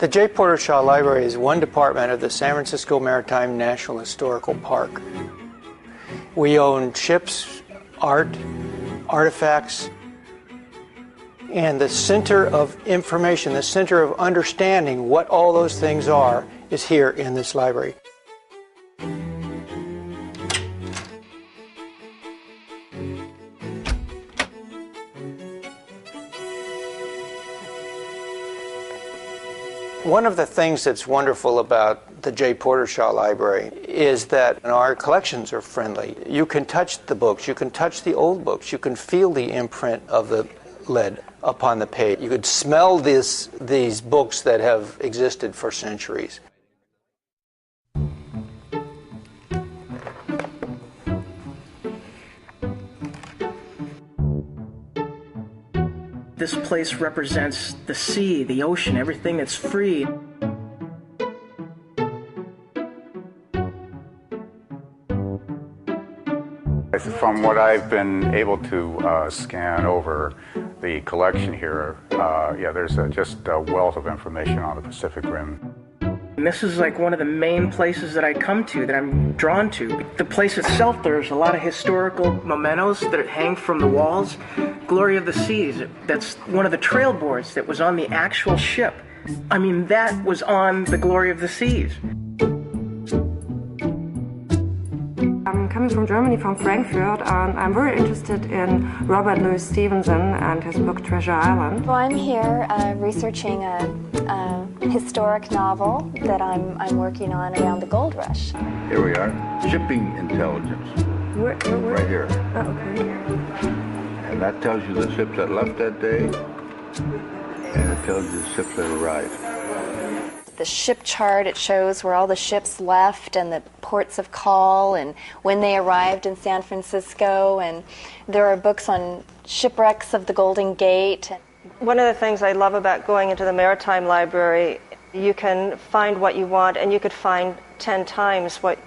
The J. Porter Shaw Library is one department of the San Francisco Maritime National Historical Park. We own ships, art, artifacts, and the center of information, the center of understanding what all those things are, is here in this library. One of the things that's wonderful about the J. Porter Shaw Library is that our collections are friendly. You can touch the books, you can touch the old books, you can feel the imprint of the lead upon the page. You could smell these books that have existed for centuries. This place represents the sea, the ocean, everything that's free. From what I've been able to scan over the collection here, there's just a wealth of information on the Pacific Rim. And this is like one of the main places that I come to, that I'm drawn to. The place itself, there's a lot of historical mementos that hang from the walls. Glory of the Seas, that's one of the trail boards that was on the actual ship. I mean, that was on the Glory of the Seas. I'm coming from Germany, from Frankfurt, and I'm very interested in Robert Louis Stevenson and his book Treasure Island. Well, I'm here researching a historic novel that I'm working on around the gold rush. Here we are, shipping intelligence. Where? Right here. Oh, okay. And that tells you the ships that left that day, and it tells you the ships that arrived. The ship chart, it shows where all the ships left and the ports of call and when they arrived in San Francisco. And there are books on shipwrecks of the Golden Gate. One of the things I love about going into the Maritime Library, you can find what you want, and you could find 10 times what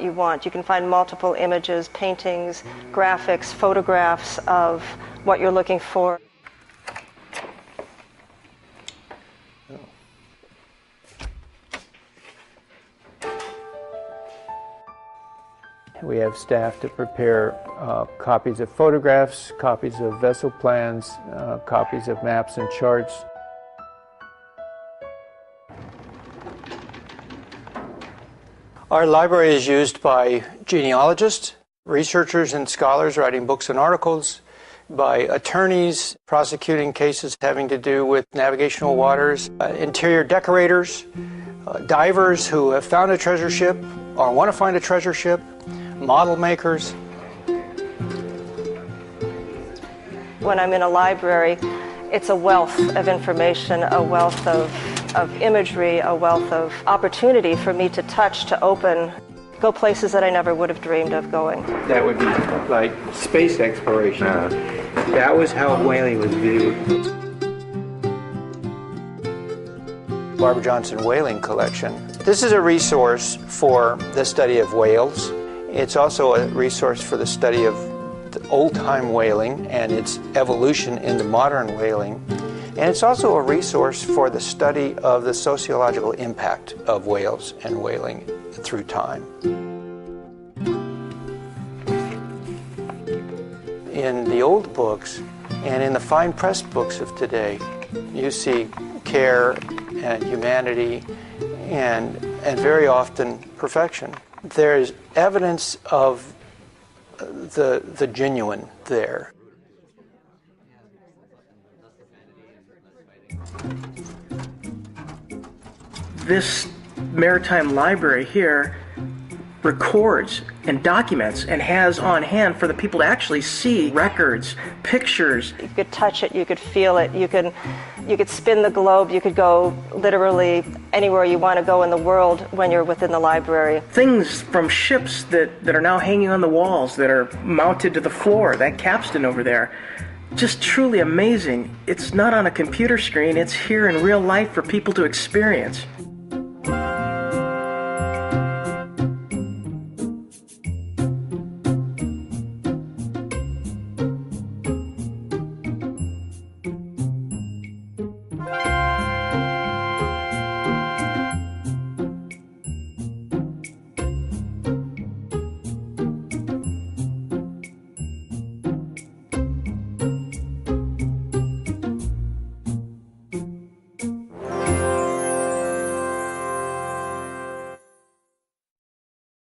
you want. You can find multiple images, paintings, graphics, photographs of what you're looking for. We have staff to prepare copies of photographs, copies of vessel plans, copies of maps and charts. Our library is used by genealogists, researchers and scholars writing books and articles, by attorneys prosecuting cases having to do with navigational waters, interior decorators, divers who have found a treasure ship or want to find a treasure ship, model makers. When I'm in a library, it's a wealth of information, a wealth of imagery, a wealth of opportunity for me to touch, to open, go places that I never would have dreamed of going. That would be like space exploration. That was how whaling was viewed. Barbara Johnson Whaling Collection. This is a resource for the study of whales. It's also a resource for the study of the old-time whaling and its evolution into modern whaling. And it's also a resource for the study of the sociological impact of whales and whaling through time. In the old books and in the fine pressed books of today, you see care and humanity and very often perfection. There is evidence of the genuine there. This maritime library here records and documents and has on hand for the people to actually see records, pictures. You could touch it, you could feel it, you could spin the globe, you could go literally anywhere you want to go in the world when you're within the library. Things from ships that are now hanging on the walls, that are mounted to the floor, that capstan over there. Just truly amazing. It's not on a computer screen, it's here in real life for people to experience.